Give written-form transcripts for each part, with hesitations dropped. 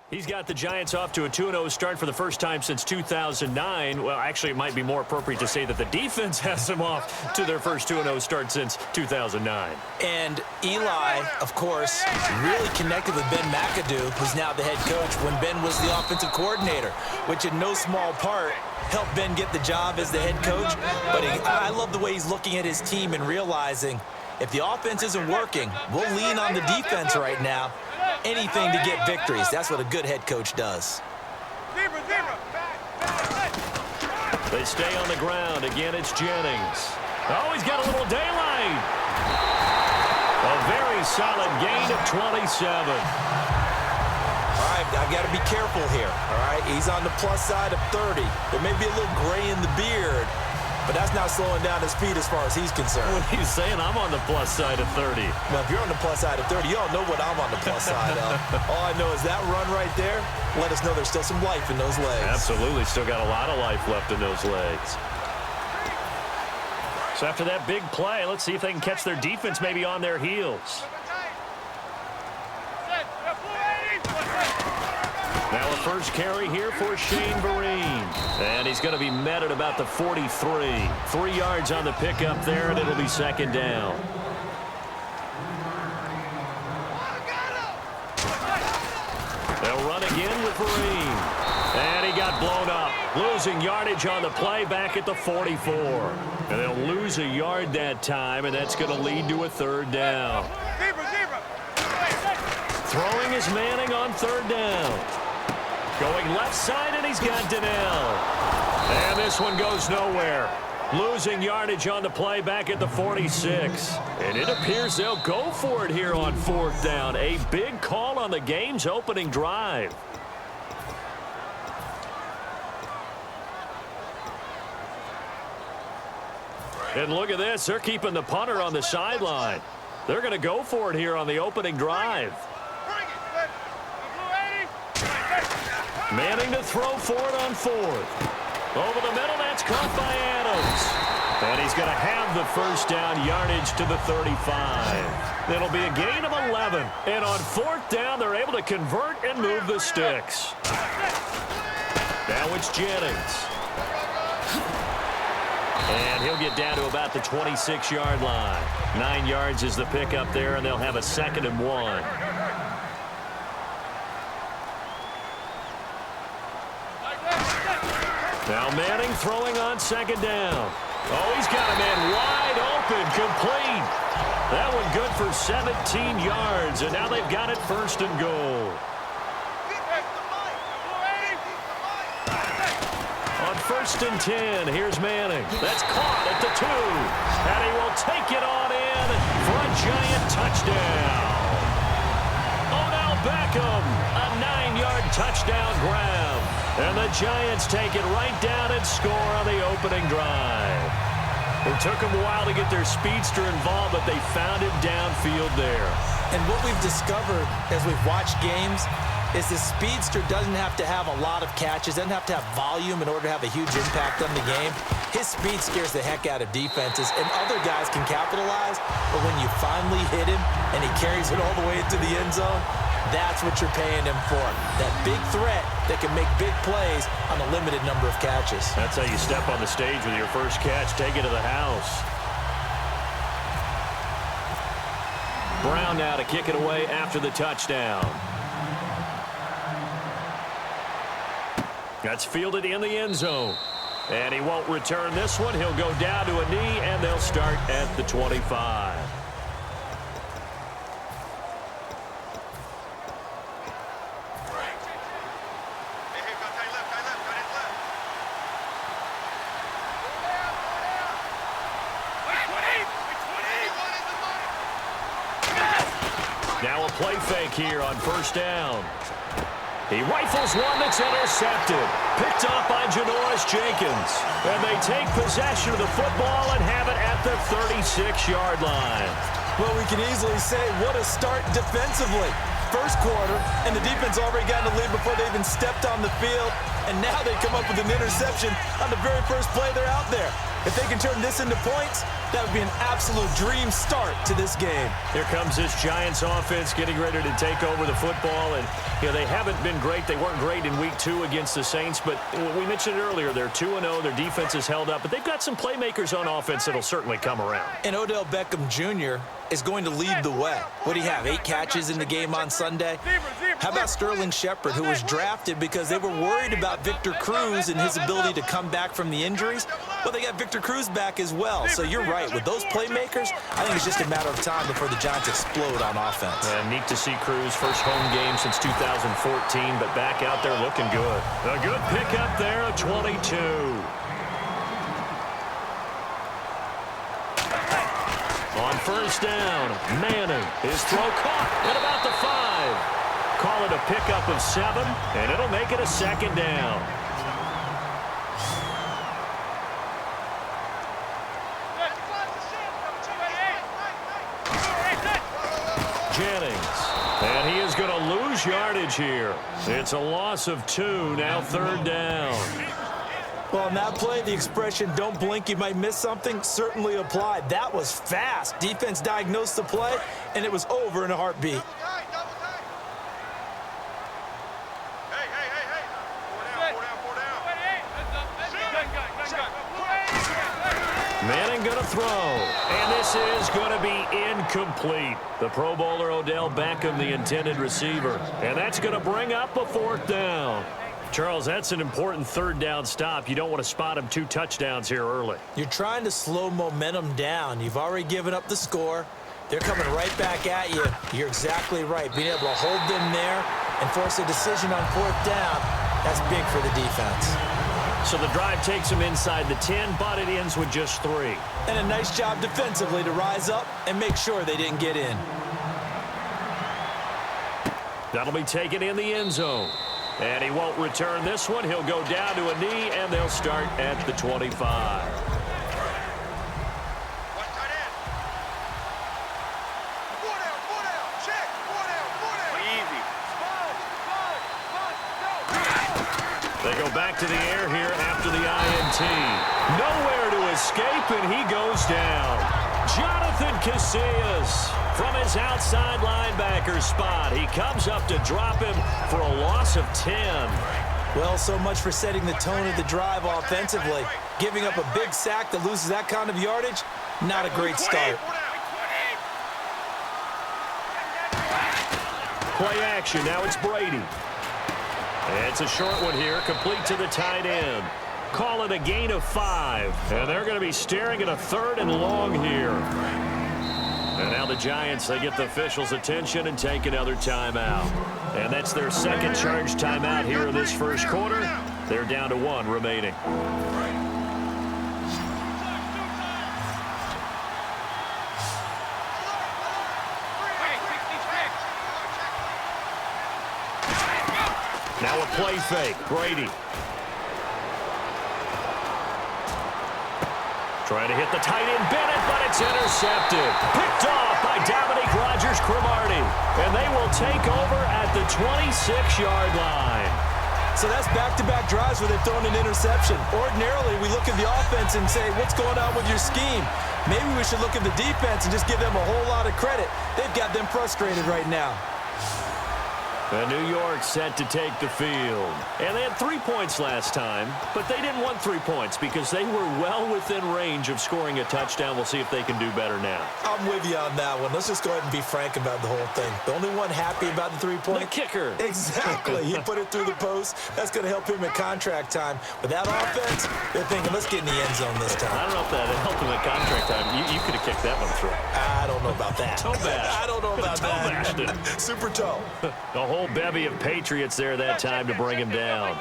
He's got the Giants off to a 2-0 start for the first time since 2009. Well, actually, it might be more appropriate to say that the defense has them off to their first 2-0 start since 2009. And Eli, of course, really connected with Ben McAdoo, who's now the head coach, when Ben was the offensive coordinator, which in no small part helped Ben get the job as the head coach. But I love the way he's looking at his team and realizing if the offense isn't working, we'll lean on the defense right now. Anything to get victories. That's what a good head coach does. They stay on the ground. Again, it's Jennings. Oh, he's got a little daylight. A very solid gain of 27. All right, I've got to be careful here. All right, he's on the plus side of 30. There may be a little gray in the beard, but that's not slowing down his speed as far as he's concerned. Well, he's saying I'm on the plus side of 30. Well, if you're on the plus side of 30, you don't know what I'm on the plus side of. All I know is that run right there let us know there's still some life in those legs. Absolutely. Still got a lot of life left in those legs. So after that big play, let's see if they can catch their defense maybe on their heels. Now a first carry here for Shane Vereen. And he's going to be met at about the 43. 3 yards on the pickup there, and it'll be second down. They'll run again with Vereen. And he got blown up. Losing yardage on the play back at the 44. And they'll lose a yard that time, and that's going to lead to a third down. Throwing is Manning on third down. Going left side, and he's got Donnell. And this one goes nowhere. Losing yardage on the play back at the 46. And it appears they'll go for it here on fourth down. A big call on the game's opening drive. And look at this. They're keeping the punter on the sideline. They're going to go for it here on the opening drive. Manning to throw for it on fourth. Over the middle, that's caught by Adams. And he's going to have the first down yardage to the 35. It'll be a gain of 11. And on fourth down, they're able to convert and move the sticks. Now it's Jennings. And he'll get down to about the 26-yard line. 9 yards is the pickup there, and they'll have a 2nd and 1. Now Manning throwing on second down. Oh, he's got a man wide open, complete. That one good for 17 yards, and now they've got it 1st and goal. On 1st and 10, here's Manning. That's caught at the 2, and he will take it on in for a Giant touchdown. Odell Beckham, a 9-yard touchdown grab. And the Giants take it right down and score on the opening drive. It took them a while to get their speedster involved, but they found him downfield there. And what we've discovered as we've watched games is the speedster doesn't have to have a lot of catches, doesn't have to have volume in order to have a huge impact on the game. His speed scares the heck out of defenses, and other guys can capitalize. But when you finally hit him and he carries it all the way into the end zone, that's what you're paying him for. That big threat that can make big plays on a limited number of catches. That's how you step on the stage with your first catch. Take it to the house. Brown now to kick it away after the touchdown. That's fielded in the end zone. And he won't return this one. He'll go down to a knee, and they'll start at the 25. Now a play fake here on 1st down. He rifles one that's intercepted. Picked off by Janoris Jenkins. And they take possession of the football and have it at the 36-yard line. Well, we can easily say what a start defensively. first quarter, and the defense already got in the lead before they even stepped on the field, and now they come up with an interception on the very first play they're out there. If they can turn this into points, that would be an absolute dream start to this game. Here comes this Giants offense getting ready to take over the football, and they haven't been great. They weren't great in week 2 against the Saints, but we mentioned it earlier, they're 2-0. Their defense is held up, but they've got some playmakers on offense that'll certainly come around. And Odell Beckham Jr. is going to lead the way. What do you have, 8 catches in the game on Sunday? How about Sterling Shepard, who was drafted because they were worried about Victor Cruz and his ability to come back from the injuries? Well, they got Victor Cruz back as well. So you're right. With those playmakers, I think it's just a matter of time before the Giants explode on offense. Neat to see Cruz, first home game since 2014, but back out there looking good. A good pickup there, a 22. On first down, Manning. His throw caught at about the 5. Call it a pickup of 7, and it'll make it a second down. Jennings, and he is going to lose yardage here. It's a loss of 2, now third down. Well, on that play, the expression, don't blink, you might miss something, certainly applied. That was fast. Defense diagnosed the play, and it was over in a heartbeat. Manning going to throw, and this is going to be incomplete. The Pro Bowler Odell Beckham, the intended receiver, and that's going to bring up a 4th down. Charles, that's an important third down stop. You don't want to spot him 2 touchdowns here early. You're trying to slow momentum down. You've already given up the score. They're coming right back at you. You're exactly right. Being able to hold them there and force a decision on 4th down, that's big for the defense. So the drive takes him inside the 10, but it ends with just 3. And a nice job defensively to rise up and make sure they didn't get in. That'll be taken in the end zone. And he won't return this one. He'll go down to a knee, and they'll start at the 25. They go back to the air here after the INT. Nowhere to escape, and he goes down. Jonathan Casillas from his outside linebacker spot. He comes up to drop him for a loss of 10. Well, so much for setting the tone of the drive offensively. Giving up a big sack that loses that kind of yardage, not a great start. Play action. Now it's Brady. It's a short one here, complete to the tight end. Call it a gain of 5. And they're going to be staring at a 3rd and long here. And now the Giants, they get the officials' attention and take another timeout. And that's their second charged timeout here in this first quarter. They're down to 1 remaining. Now a play fake. Brady. Trying to hit the tight end Bennett, but it's intercepted. Picked off by Dominique Rodgers-Cromartie. And they will take over at the 26-yard line. So that's back-to-back drives where they've thrown an interception. Ordinarily, we look at the offense and say, what's going on with your scheme? Maybe we should look at the defense and just give them a whole lot of credit. They've got them frustrated right now. And New York set to take the field. And they had 3 points last time, but they didn't want 3 points because they were well within range of scoring a touchdown. We'll see if they can do better now. I'm with you on that one. Let's just go ahead and be frank about the whole thing. The only one happy about the 3-point? The kicker. Exactly. He put it through the post. That's going to help him at contract time. With that offense, they're thinking, let's get in the end zone this time. I don't know if that helped him at contract time. You could have kicked that one through. I don't know about that. Toe bash. I don't know about that. Toe bashed it. Super toe. A whole bevy of Patriots there that time to bring him down.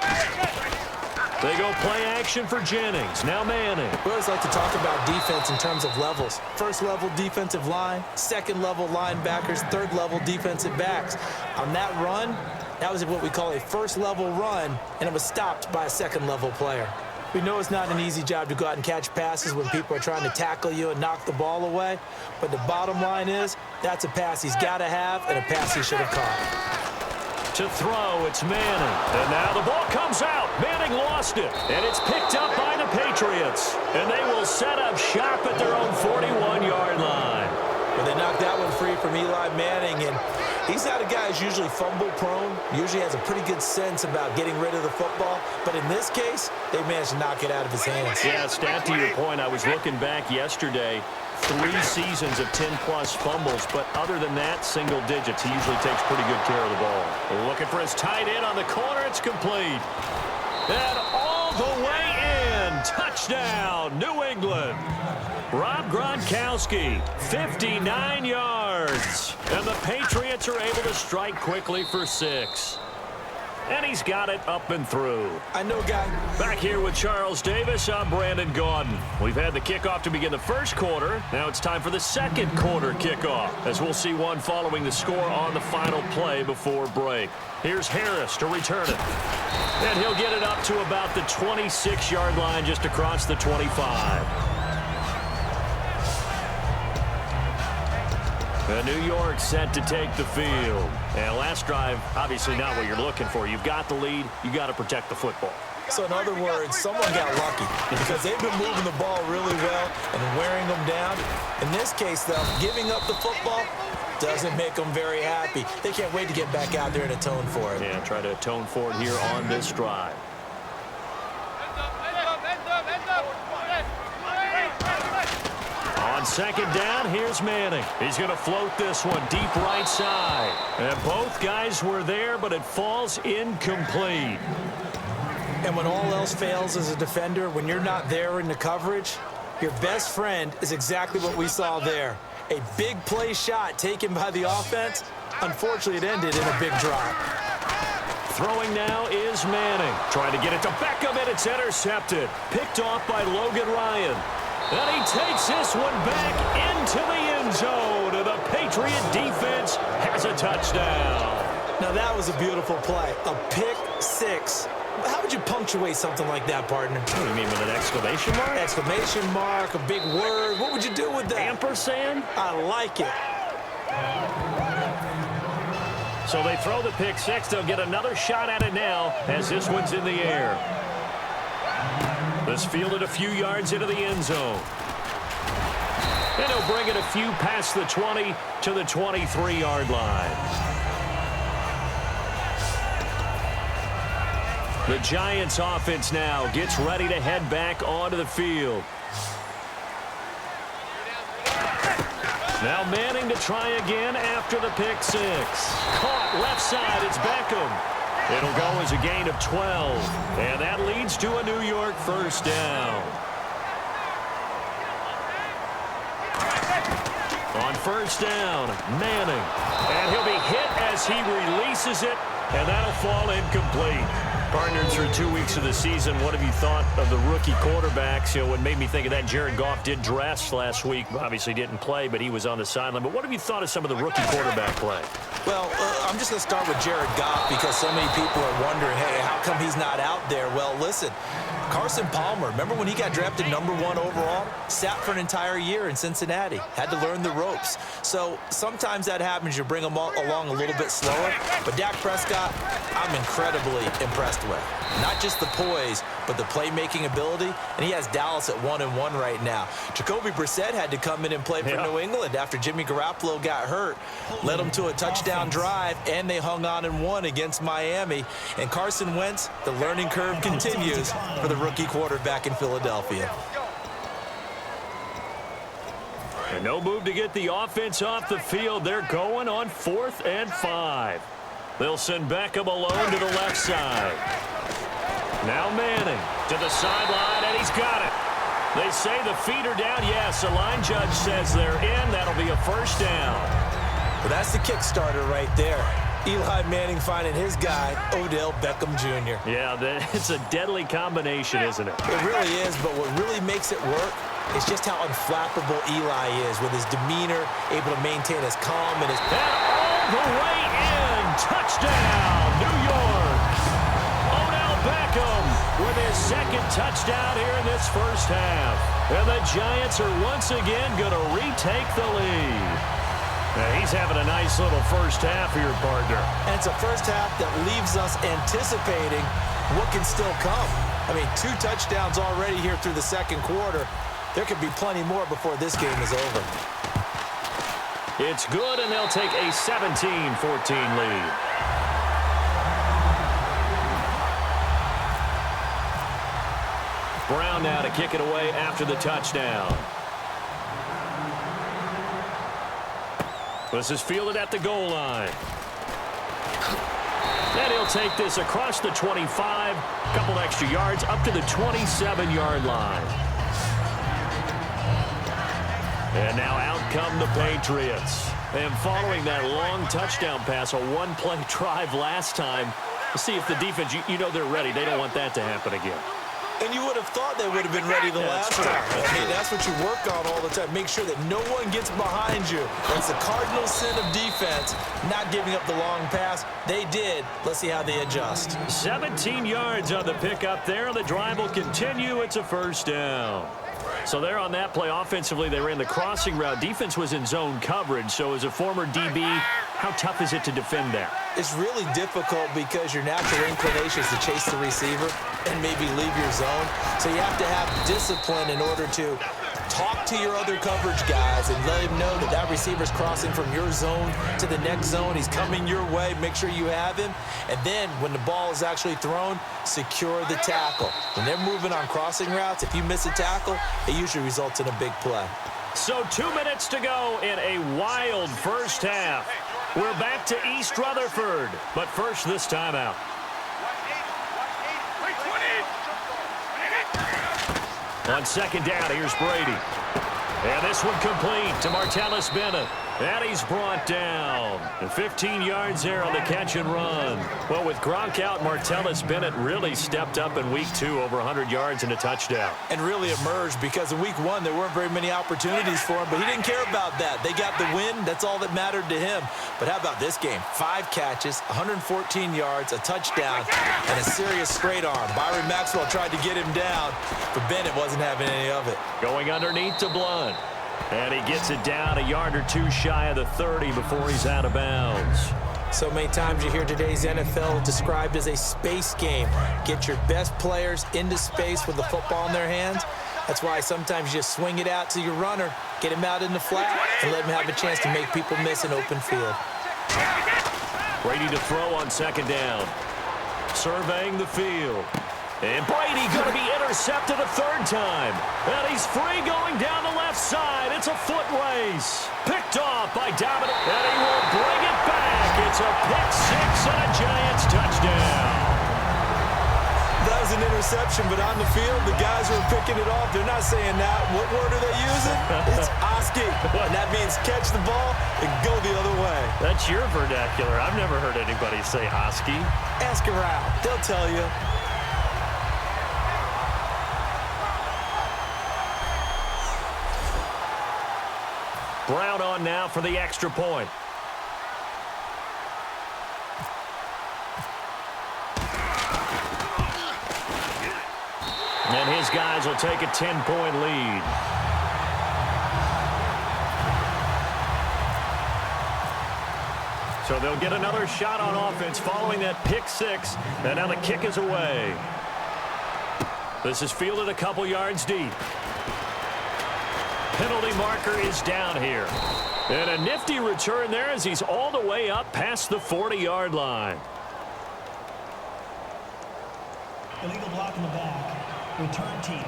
They go play action for Jennings. Now Manning. We always like to talk about defense in terms of levels. First level defensive line, second level linebackers, third level defensive backs. On that run, that was what we call a first level run, and it was stopped by a second level player. We know it's not an easy job to go out and catch passes when people are trying to tackle you and knock the ball away. But the bottom line is, that's a pass he's got to have and a pass he should have caught. To throw, it's Manning. And now the ball comes out. Manning lost it. And it's picked up by the Patriots. And they will set up shop at their own 41-yard line. But they knocked that one free from Eli Manning, and he's not a guy who's usually fumble-prone, usually has a pretty good sense about getting rid of the football. But in this case, they managed to knock it out of his hands. Yeah, Stat, to your point, I was looking back yesterday, 3 seasons of 10-plus fumbles, but other than that, single digits. He usually takes pretty good care of the ball. Looking for his tight end on the corner. It's complete. And all the way in. Touchdown, New England. Rob Gronkowski, 59 yards. And the Patriots are able to strike quickly for 6. And he's got it up and through. I know, guy. Back here with Charles Davis, I'm Brandon Gaudin. We've had the kickoff to begin the first quarter. Now it's time for the second quarter kickoff, as we'll see one following the score on the final play before break. Here's Harris to return it. And he'll get it up to about the 26-yard line, just across the 25. New York set to take the field. And last drive, obviously not what you're looking for. You've got the lead. You got to protect the football. So in other words, someone got lucky because they've been moving the ball really well and wearing them down. In this case, though, giving up the football doesn't make them very happy. They can't wait to get back out there and atone for it. Yeah, try to atone for it here on this drive. On second down, here's Manning. He's going to float this one deep right side. And both guys were there, but it falls incomplete. And when all else fails as a defender, when you're not there in the coverage, your best friend is exactly what we saw there. A big play shot taken by the offense. Unfortunately, it ended in a big drop. Throwing now is Manning. Trying to get it to Beckham, and it's intercepted. Picked off by Logan Ryan. And he takes this one back into the end zone. And the Patriot defense has a touchdown. Now that was a beautiful play. A pick 6. How would you punctuate something like that, partner? What do you mean, with an exclamation mark? Exclamation mark, a big word. What would you do with that? Ampersand? I like it. So they throw the pick 6. They'll get another shot at it now as this one's in the air. This fielded a few yards into the end zone. And he'll bring it a few past the 20 to the 23-yard line. The Giants offense now gets ready to head back onto the field. Now Manning to try again after the pick 6. Caught left side, it's Beckham. It'll go as a gain of 12, and that leads to a New York first down. On first down, Manning. And he'll be hit as he releases it, and that'll fall incomplete. Partner, through 2 weeks of the season, what have you thought of the rookie quarterbacks? You know, what made me think of that, Jared Goff did dress last week. Obviously didn't play, but he was on the sideline. But what have you thought of some of the rookie quarterback play? Well, I'm just going to start with Jared Goff because so many people are wondering, hey, how come he's not out there? Well, listen, Carson Palmer, remember when he got drafted #1 overall? Sat for an entire year in Cincinnati. Had to learn the ropes. So sometimes that happens. You bring him along a little bit slower. But Dak Prescott, I'm incredibly impressed with. Not just the poise, but the playmaking ability. And he has Dallas at 1-1 right now. Jacoby Brissett had to come in and play for New England after Jimmy Garoppolo got hurt. Led them to a touchdown drive, and they hung on and won against Miami. And Carson Wentz, the learning curve continues for the rookie quarterback in Philadelphia. And no move to get the offense off the field. They're going on 4th and 5. They'll send Beckham alone to the left side. Now Manning to the sideline, and he's got it. They say the feet are down. Yes, the line judge says they're in. That'll be a first down. Well, that's the kickstarter right there. Eli Manning finding his guy, Odell Beckham Jr. Yeah, it's a deadly combination, isn't it? It really is, but what really makes it work is just how unflappable Eli is with his demeanor, able to maintain his calm and his... And all the way in. Touchdown, New York. Odell Beckham with his second touchdown here in this first half. And the Giants are once again going to retake the lead. Now, he's having a nice little first half here, partner. And it's a first half that leaves us anticipating what can still come. I mean, 2 touchdowns already here through the second quarter. There could be plenty more before this game is over. It's good, and they'll take a 17-14 lead. Brown now to kick it away after the touchdown. This is fielded at the goal line. And he'll take this across the 25, a couple extra yards, up to the 27-yard line. And now out come the Patriots. And following that long touchdown pass, a one-play drive last time, we'll see if the defense, you know they're ready. They don't want that to happen again. And you would have thought they would have been ready the last time. I mean, that's what you work on all the time. Make sure that no one gets behind you. That's the cardinal sin of defense, not giving up the long pass. They did. Let's see how they adjust. 17 yards on the pickup there. The drive will continue. It's a first down. So there on that play, offensively, they ran the crossing route. Defense was in zone coverage. So as a former DB, how tough is it to defend that? It's really difficult because your natural inclination is to chase the receiver and maybe leave your zone. So you have to have discipline in order to talk to your other coverage guys and let him know that that receiver's crossing from your zone to the next zone. He's coming your way. Make sure you have him. And then when the ball is actually thrown, secure the tackle. When they're moving on crossing routes, if you miss a tackle, it usually results in a big play. So 2 minutes to go in a wild first half. We're back to East Rutherford, but first this timeout. On second down, here's Brady. And this one complete to Martellus Bennett. And he's brought down. And 15 yards there on the catch and run. Well, with Gronk out, Martellus Bennett really stepped up in week 2, over 100 yards and a touchdown. And really emerged because in week 1, there weren't very many opportunities for him, but he didn't care about that. They got the win. That's all that mattered to him. But how about this game? 5 catches, 114 yards, a touchdown, and a serious straight arm. Byron Maxwell tried to get him down, but Bennett wasn't having any of it. Going underneath to Blunt. And he gets it down a yard or 2 shy of the 30 before he's out of bounds. So many times you hear today's NFL described as a space game. Get your best players into space with the football in their hands. That's why sometimes you just swing it out to your runner, get him out in the flat, and let him have a chance to make people miss an open field. Brady to throw on second down. Surveying the field. And Brady going to be intercepted a 3rd time. And he's free going down the left side. It's a foot race. Picked off by Dominic. And he will bring it back. It's a pick 6 and a Giants touchdown. That was an interception, but on the field, the guys who are picking it off, they're not saying that. What word are they using? It's Oski. And that means catch the ball and go the other way. That's your vernacular. I've never heard anybody say Oski. Ask around. They'll tell you. Brown on now for the extra point. And his guys will take a 10-point lead. So they'll get another shot on offense following that pick 6. And now the kick is away. This is fielded a couple yards deep. Penalty marker is down here. And a nifty return there as he's all the way up past the 40-yard line. Illegal block in the back. Return team.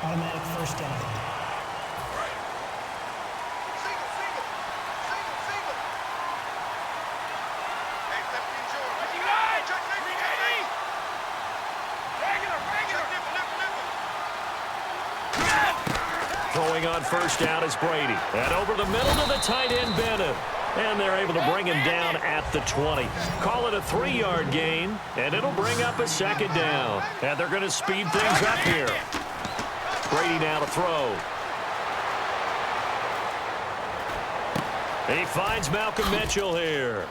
Automatic first down. Throwing on first down is Brady. And over the middle to the tight end, Bennett. And they're able to bring him down at the 20. Call it a 3-yard gain, and it'll bring up a second down. And they're going to speed things up here. Brady now to throw. He finds Malcolm Mitchell here.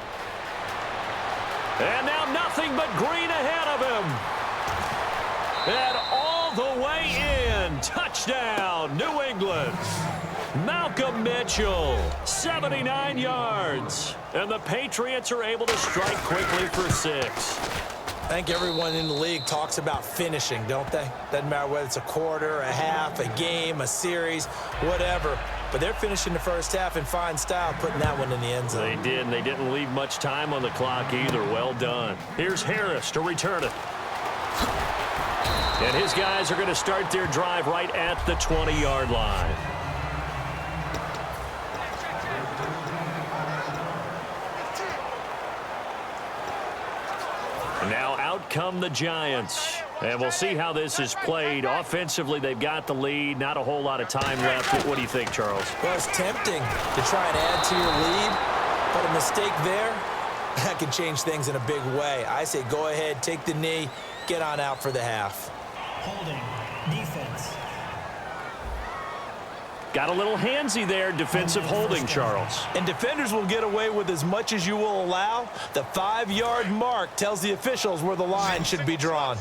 And now nothing but green ahead of him. And all the way in. Touchdown, New England. Malcolm Mitchell, 79 yards. And the Patriots are able to strike quickly for 6. I think everyone in the league talks about finishing, don't they? Doesn't matter whether it's a quarter, a half, a game, a series, whatever. But they're finishing the first half in fine style, putting that one in the end zone. They did, and they didn't leave much time on the clock either. Well done. Here's Harris to return it. And his guys are going to start their drive right at the 20-yard line. Now out come the Giants. And we'll see how this is played. Offensively, they've got the lead. Not a whole lot of time left. What do you think, Charles? Well, it's tempting to try and add to your lead, but a mistake there, that can change things in a big way. I say go ahead, take the knee, get on out for the half. Holding. Defense. Got a little handsy there, defensive holding, Charles. And defenders will get away with as much as you will allow. The 5-yard mark tells the officials where the line should be drawn.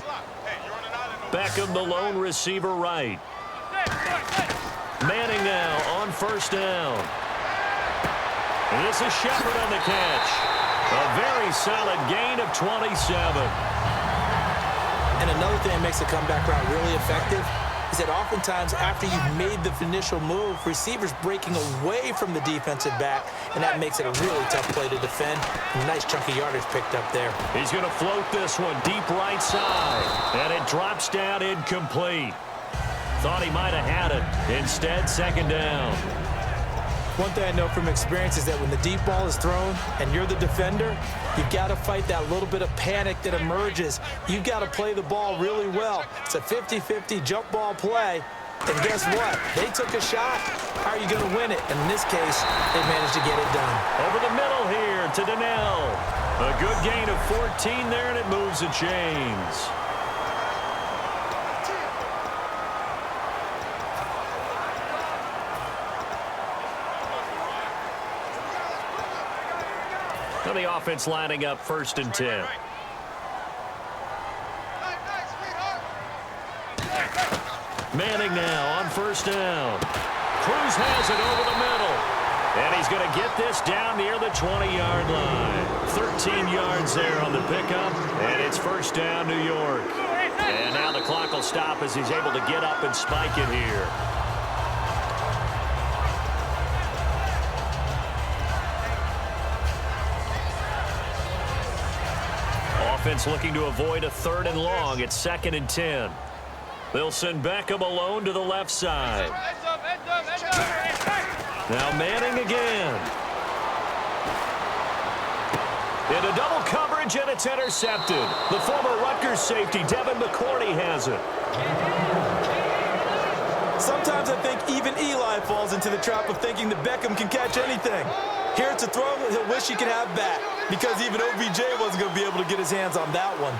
Beckham, the lone receiver, right. Manning now on first down. And this is Shepard on the catch. A very solid gain of 27. And another thing that makes the comeback route really effective is that oftentimes after you've made the initial move, receivers breaking away from the defensive back, and that makes it a really tough play to defend. A nice chunk of yardage picked up there. He's going to float this one deep right side, and it drops down incomplete. Thought he might have had it. Instead, second down. One thing I know from experience is that when the deep ball is thrown and you're the defender, you've got to fight that little bit of panic that emerges. You've got to play the ball really well. It's a 50-50 jump ball play. And guess what? They took a shot. How are you going to win it? And in this case, they managed to get it done. Over the middle here to Donnell. A good gain of 14 there, and it moves the chains. And the offense lining up 1st and 10. Manning now on first down. Cruz has it over the middle. And he's going to get this down near the 20-yard line. 13 yards there on the pickup. And it's first down, New York. And now the clock will stop as he's able to get up and spike it here. Offense looking to avoid a 3rd and long. It's 2nd and 10. They'll send Beckham alone to the left side. Now Manning again. Into double coverage, and it's intercepted. The former Rutgers safety, Devin McCourty, has it. Sometimes I think even Eli falls into the trap of thinking that Beckham can catch anything. Here it's a throw that he'll wish he could have back, because even OBJ wasn't going to be able to get his hands on that one.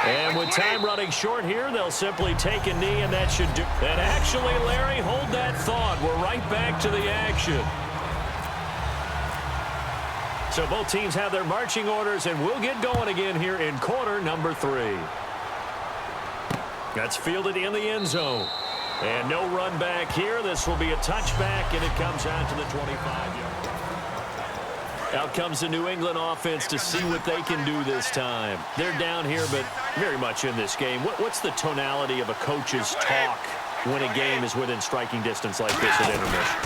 And with time running short here, they'll simply take a knee, and that should do. And actually, Larry, hold that thought. We're right back to the action. So both teams have their marching orders, and we'll get going again here in quarter number 3. That's fielded in the end zone. And no run back here. This will be a touchback, and it comes out to the 25-yard. Out comes the New England offense to see what they can do this time. They're down here, but very much in this game. What's the tonality of a coach's talk when a game is within striking distance like this at intermission?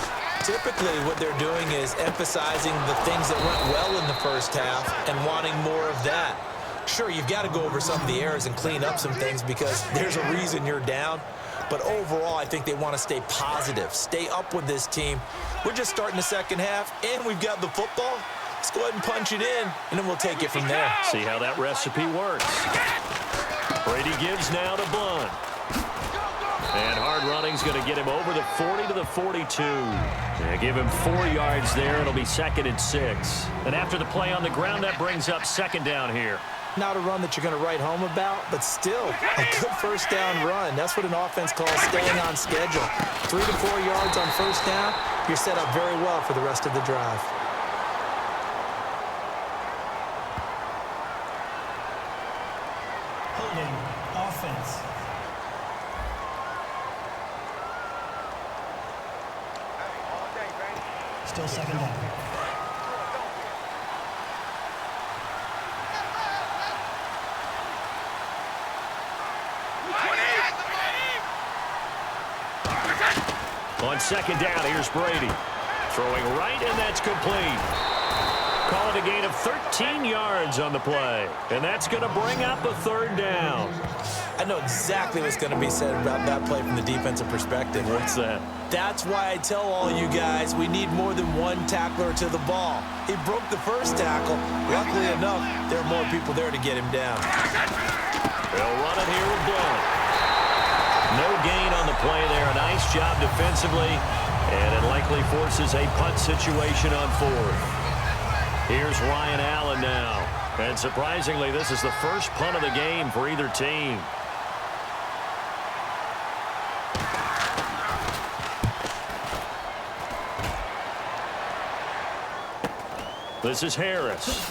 Typically, what they're doing is emphasizing the things that went well in the first half and wanting more of that. Sure, you've got to go over some of the errors and clean up some things because there's a reason you're down. But overall, I think they want to stay positive, stay up with this team. We're just starting the second half, and we've got the football. Let's go ahead and punch it in, and then we'll take it from there. See how that recipe works. Brady gives now to Blunt. And hard running's going to get him over the 40 to the 42. Yeah, give him 4 yards there. It'll be 2nd and 6. And after the play on the ground, that brings up 2nd down here. Not a run that you're going to write home about, but still a good first down run. That's what an offense calls staying on schedule. 3 to 4 yards on first down, you're set up very well for the rest of the drive. holding. Offense. Still second down. On second down, here's Brady. Throwing right, and that's complete. Call it a gain of 13 yards on the play. And that's going to bring up a third down. I know exactly what's going to be said about that play from the defensive perspective. What's that? That's why I tell all you guys we need more than one tackler to the ball. He broke the first tackle. Luckily enough, there are more people there to get him down. They'll run it here with Blunt. No gain on the play there. A nice job defensively. And it likely forces a punt situation on fourth. Here's Ryan Allen now. And surprisingly, this is the first punt of the game for either team. This is Harris.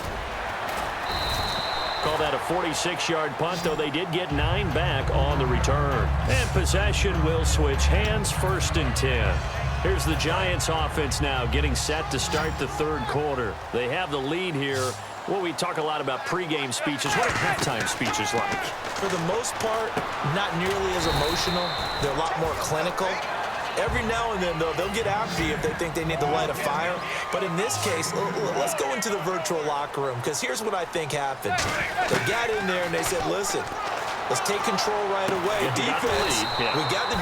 Call that a 46-yard punt, though they did get 9 back on the return. And possession will switch hands, 1st and 10. Here's the Giants offense now getting set to start the third quarter. They have the lead here. Well, we talk a lot about pregame speeches. What are halftime speeches like? For the most part, not nearly as emotional. They're a lot more clinical. Every now and then, though, they'll get after you if they think they need to light a fire. But in this case, let's go into the virtual locker room, because here's what I think happened. They got in there and they said, listen, let's take control right away. Defense, we got the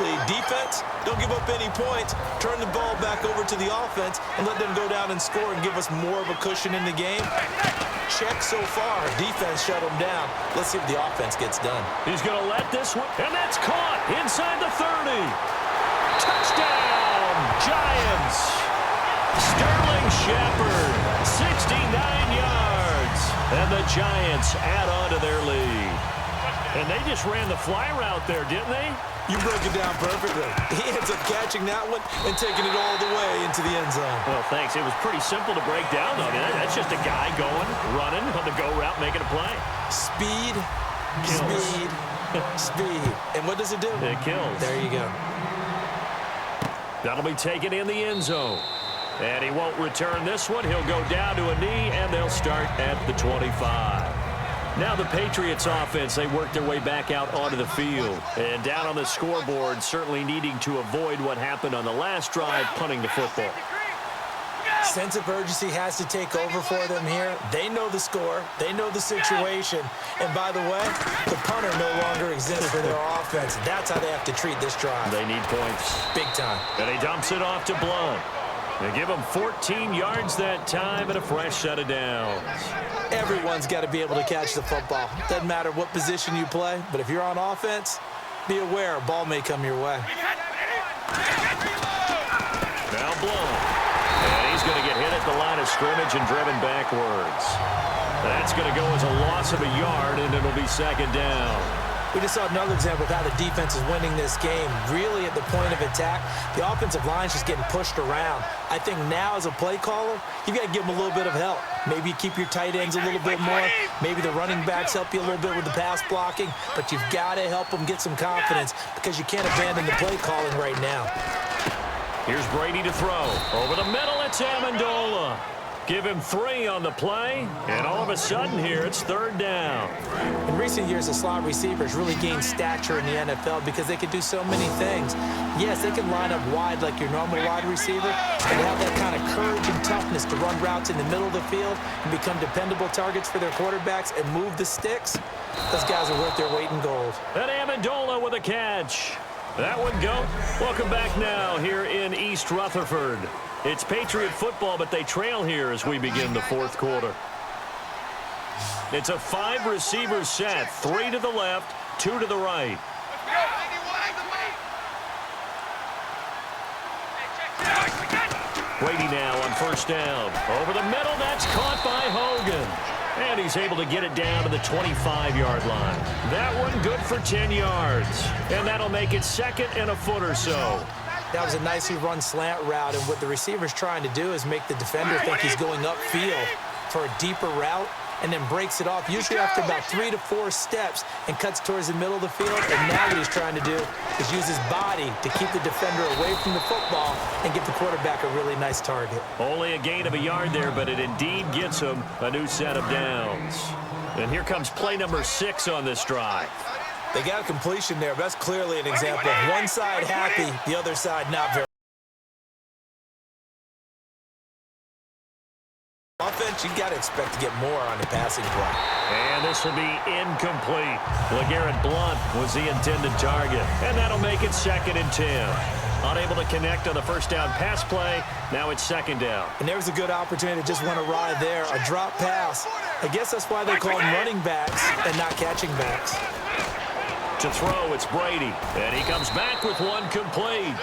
lead. Defense, don't give up any points. Turn the ball back over to the offense and let them go down and score and give us more of a cushion in the game. Check so far. Defense shut them down. Let's see if the offense gets done. He's going to let this one, and that's caught inside the 30. Touchdown, Giants. Sterling Shepard, 69 yards. And the Giants add on to their lead. And they just ran the fly route there, didn't they? You broke it down perfectly. He ends up catching that one and taking it all the way into the end zone. Well, thanks. It was pretty simple to break down, though. I mean, that's just a guy going, running on the go route, making a play. Speed, Kills. speed, speed. And what does it do? It kills. There you go. That'll be taken in the end zone. And he won't return this one. He'll go down to a knee, and they'll start at the 25. Now the Patriots offense, they work their way back out onto the field. And down on the scoreboard, certainly needing to avoid what happened on the last drive, punting the football. Sense of urgency has to take over for them here. They know the score. They know the situation. And by the way, the punter no longer exists for their offense. That's how they have to treat this drive. They need points. Big time. And he dumps it off to Blunt. They give him 14 yards that time and a fresh set of downs. Everyone's got to be able to catch the football. Doesn't matter what position you play, but if you're on offense, be aware a ball may come your way. Now Blunt. And he's going to get hit at the line of scrimmage and driven backwards. That's going to go as a loss of a yard, and it'll be second down. We just saw another example of how the defense is winning this game. Really at the point of attack, the offensive line's just getting pushed around. I think now as a play caller, you've got to give them a little bit of help. Maybe you keep your tight ends a little bit more. Maybe the running backs help you a little bit with the pass blocking. But you've got to help them get some confidence because you can't abandon the play calling right now. Here's Brady to throw. Over the middle, it's Amendola. Give him 3 on the play, and all of a sudden here, it's third down. In recent years, the slot receivers really gained stature in the NFL because they can do so many things. Yes, they can line up wide like your normal wide receiver, but have that kind of courage and toughness to run routes in the middle of the field and become dependable targets for their quarterbacks and move the sticks. Those guys are worth their weight in gold. And Amendola with a catch. That one go. Welcome back now here in East Rutherford. It's Patriot football, but they trail here as we begin the fourth quarter. It's a 5-receiver set, 3 to the left, 2 to the right. Brady now on first down. Over the middle, that's caught by Hogan. And he's able to get it down to the 25-yard line. That one good for 10 yards. And that'll make it second and a foot or so. That was a nicely run slant route, and what the receiver's trying to do is make the defender think he's going upfield for a deeper route, and then breaks it off, usually after about 3 to 4 steps, and cuts towards the middle of the field. And now what he's trying to do is use his body to keep the defender away from the football and give the quarterback a really nice target. Only a gain of a yard there, but it indeed gets him a new set of downs. And here comes play number 6 on this drive. They got a completion there, but that's clearly an example of one side happy, the other side not very. Offense, you got to expect to get more on the passing play. And this will be incomplete. LeGarrette Blount was the intended target, and that'll make it 2nd and 10. Unable to connect on the first down pass play. Now it's 2nd down. And there was a good opportunity to just want to ride there, a drop pass. I guess that's why they call them running backs and not catching backs. To throw, it's Brady, and he comes back with one complete.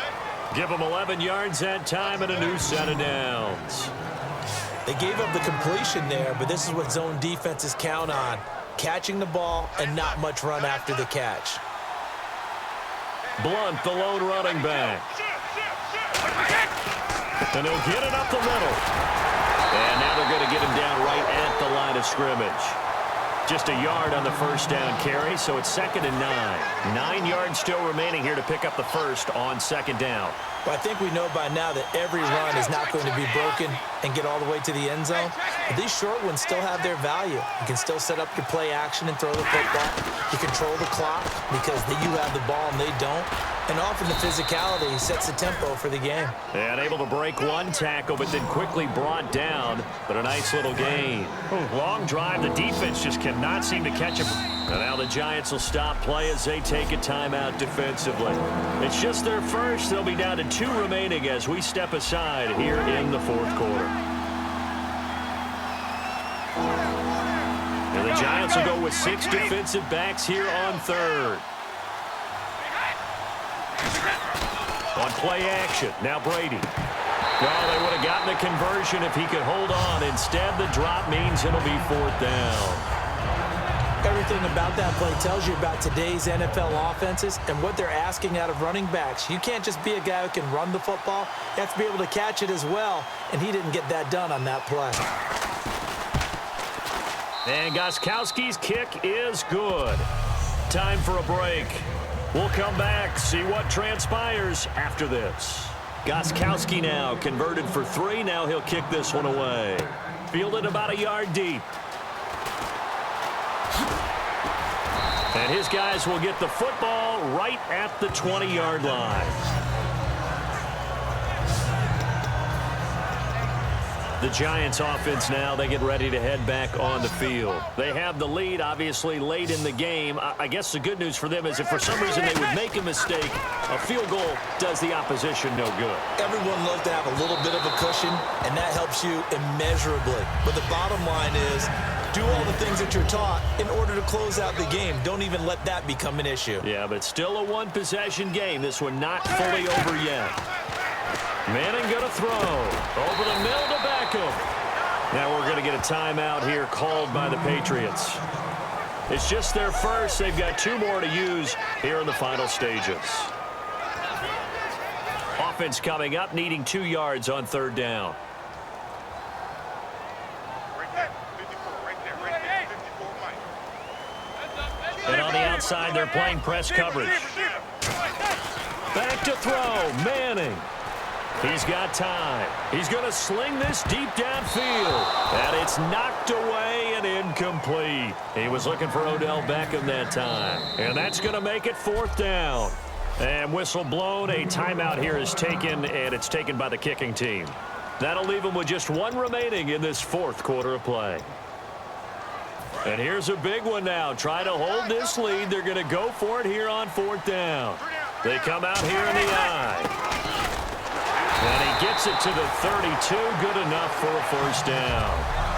Give him 11 yards that time and a new set of downs. They gave up the completion there, but this is what zone defenses count on, catching the ball and not much run after the catch. Blount, the lone running back. And he'll get it up the middle. And now they're going to get him down right at the line of scrimmage. Just a yard on the first down carry, so it's 2nd and 9. 9 yards still remaining here to pick up the first on 2nd down. Well, I think we know by now that every run is not going to be broken and get all the way to the end zone. But these short ones still have their value. You can still set up your play action and throw the football. You control the clock because you have the ball and they don't. And often the physicality sets the tempo for the game. And able to break one tackle, but then quickly brought down. But a nice little gain. Long drive. The defense just cannot seem to catch him. And now the Giants will stop play as they take a timeout defensively. It's just their first. They'll be down to 2 remaining as we step aside here in the 4th quarter. And the Giants will go with 6 defensive backs here on 3rd. On play action, now Brady. Well, they would have gotten a conversion if he could hold on. Instead, the drop means it'll be 4th down. Everything about that play tells you about today's NFL offenses and what they're asking out of running backs. You can't just be a guy who can run the football. You have to be able to catch it as well, and he didn't get that done on that play. And Gostkowski's kick is good. Time for a break. We'll come back, see what transpires after this. Gostkowski now converted for 3. Now he'll kick this one away. Fielded about a yard deep. And his guys will get the football right at the 20-yard line. The Giants offense now, they get ready to head back on the field. They have the lead, obviously, late in the game. I guess the good news for them is if for some reason they would make a mistake, a field goal does the opposition no good. Everyone loves to have a little bit of a cushion, and that helps you immeasurably. But the bottom line is, do all the things that you're taught in order to close out the game. Don't even let that become an issue. Yeah, but still a one-possession game. This one not fully over yet. Manning going to throw. Over the middle to Beckham. Now we're going to get a timeout here called by the Patriots. It's just their first. They've got 2 more to use here in the final stages. Offense coming up, needing 2 yards on 3rd down. And on the outside, they're playing press coverage. Back to throw. Manning. He's got time. He's going to sling this deep downfield. And it's knocked away and incomplete. He was looking for Odell Beckham that time. And that's going to make it 4th down. And whistle blown. A timeout here is taken, and it's taken by the kicking team. That'll leave them with just 1 remaining in this 4th quarter of play. And here's a big one now. Try to hold this lead. They're going to go for it here on 4th down. They come out here in the eye. And he gets it to the 32. Good enough for a 1st down.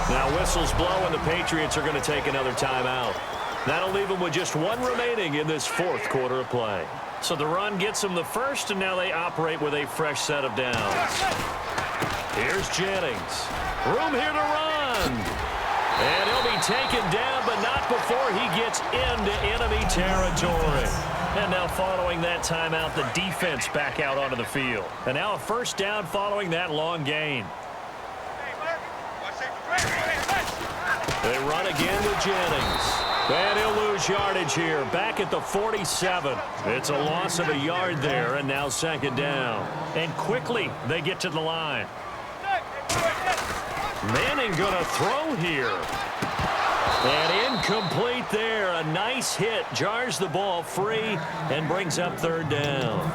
Now whistles blow, and the Patriots are going to take another timeout. That'll leave them with just 1 remaining in this 4th quarter of play. So the run gets them the first, and now they operate with a fresh set of downs. Here's Jennings. Room here to run. And he'll be taken down, but not before he gets into enemy territory. And now following that timeout, the defense back out onto the field. And now a 1st down following that long gain. They run again with Jennings. And he'll lose yardage here, back at the 47. It's a loss of a yard there, and now second down. And quickly, they get to the line. Manning gonna throw here. And incomplete there. A nice hit. Jars the ball free and brings up third down.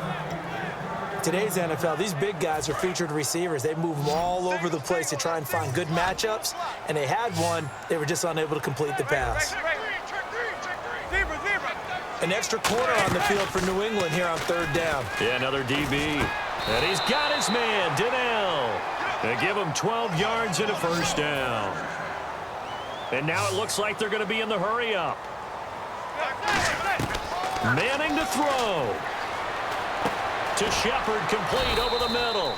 Today's NFL, these big guys are featured receivers. They move them all over the place to try and find good matchups. And they had one. They were just unable to complete the pass. An extra corner on the field for New England here on third down. Yeah, another DB. And he's got his man, Donnell. They give him 12 yards and a first down. And now it looks like they're going to be in the hurry-up. Manning to throw. To Shepard, complete over the middle.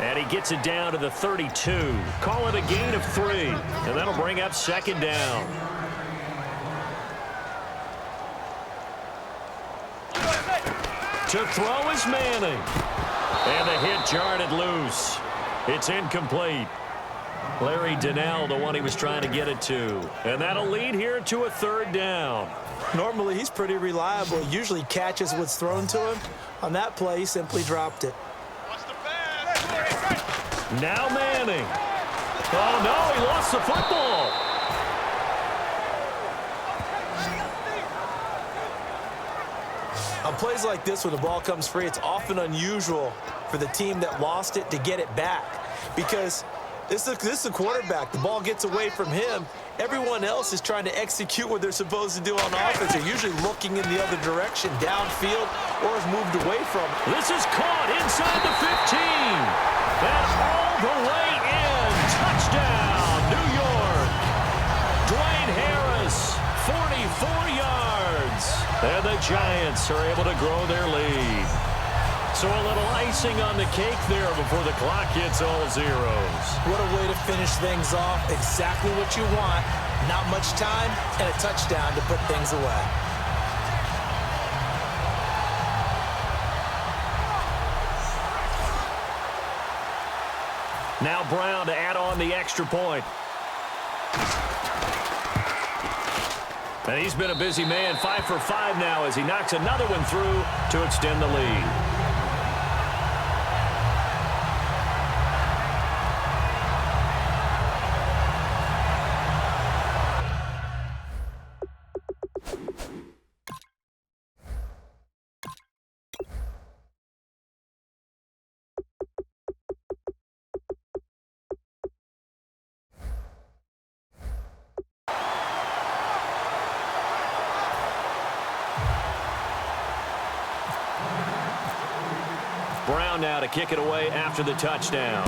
And he gets it down to the 32. Call it a gain of 3. And that'll bring up second down. To throw is Manning. And the hit jarred it loose. It's incomplete. Larry Donnell, the one he was trying to get it to. And that'll lead here to a third down. Normally, he's pretty reliable. He usually catches what's thrown to him. On that play, he simply dropped it. Now Manning. Oh, no, he lost the football. On plays like this, when the ball comes free, it's often unusual for the team that lost it to get it back. Because this is a quarterback. The ball gets away from him. Everyone else is trying to execute what they're supposed to do on offense. They're usually looking in the other direction, downfield, or has moved away from it. This is caught inside the 15. And all the way in. Touchdown, New York. Dwayne Harris, 44 yards. And the Giants are able to grow their lead. So a little icing on the cake there before the clock hits all zeros. What a way to finish things off. Exactly what you want. Not much time and a touchdown to put things away. Now Brown to add on the extra point. And he's been a busy man, 5 for 5 now as he knocks another one through to extend the lead. Brown now to kick it away after the touchdown.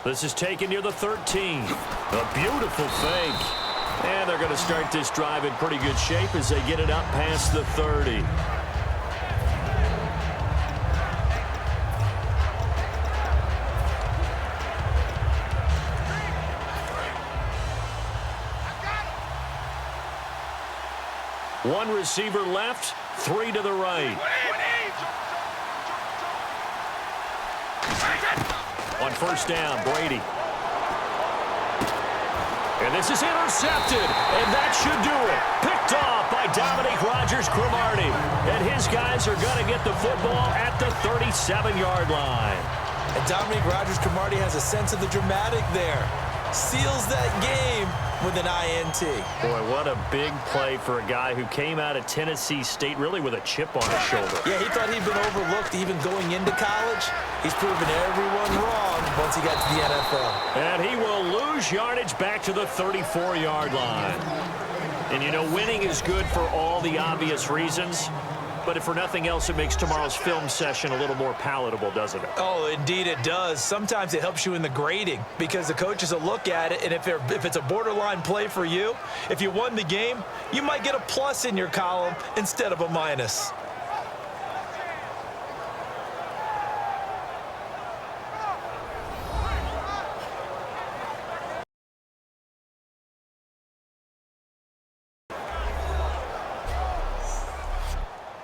This is taken near the 13. A beautiful fake. And they're going to start this drive in pretty good shape as they get it up past the 30. One receiver left, 3 to the right. On first down, Brady. And this is intercepted, and that should do it. Picked off by Dominique Rodgers-Cromartie. And his guys are going to get the football at the 37-yard line. And Dominique Rodgers-Cromartie has a sense of the dramatic there. Seals that game with an INT. Boy, what a big play for a guy who came out of Tennessee State really with a chip on his shoulder. Yeah, he thought he'd been overlooked even going into college. He's proven everyone wrong once he got to the NFL. And he will lose yardage back to the 34-yard line. And, you know, winning is good for all the obvious reasons. But if for nothing else, it makes tomorrow's film session a little more palatable, doesn't it? Oh, indeed it does. Sometimes it helps you in the grading because the coaches will look at it, and if it's a borderline play for you, if you won the game, you might get a plus in your column instead of a minus.